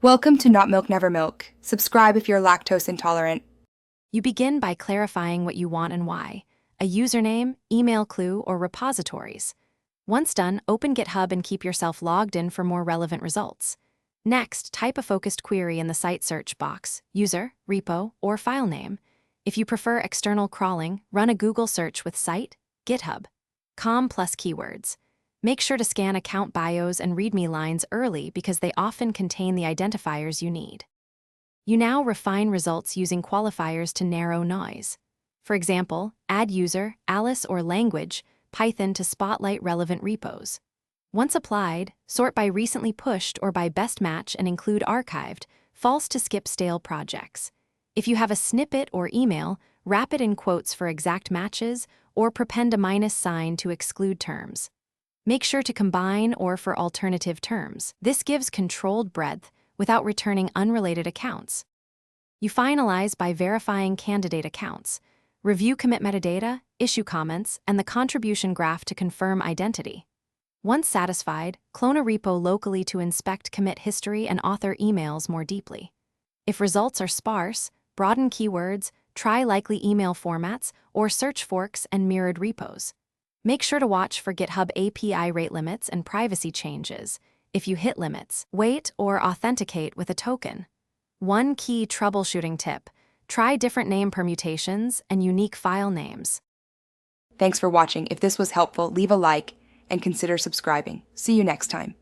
Welcome to Not Milk Never Milk. Subscribe if you're lactose intolerant. You begin by clarifying what you want and why, a username, email clue, or repositories. Once done, open GitHub and keep yourself logged in for more relevant results. Next, type a focused query in the site search box, user, repo, or file name. If you prefer external crawling, run a Google search with site, GitHub, com plus keywords. Make sure to scan account bios and README lines early because they often contain the identifiers you need. You now refine results using qualifiers to narrow noise. For example, add user, Alice, or language, Python to spotlight relevant repos. Once applied, sort by recently pushed or by best match and include archived, false to skip stale projects. If you have a snippet or email, wrap it in quotes for exact matches or prepend a minus sign to exclude terms. Make sure to combine or for alternative terms. This gives controlled breadth without returning unrelated accounts. You finalize by verifying candidate accounts. Review commit metadata, issue comments, and the contribution graph to confirm identity. Once satisfied, clone a repo locally to inspect commit history and author emails more deeply. If results are sparse, broaden keywords, try likely email formats, or search forks and mirrored repos. Make sure to watch for GitHub API rate limits and privacy changes. If you hit limits, wait or authenticate with a token. One key troubleshooting tip: try different name permutations and unique file names. Thanks for watching. If this was helpful, leave a like and consider subscribing. See you next time.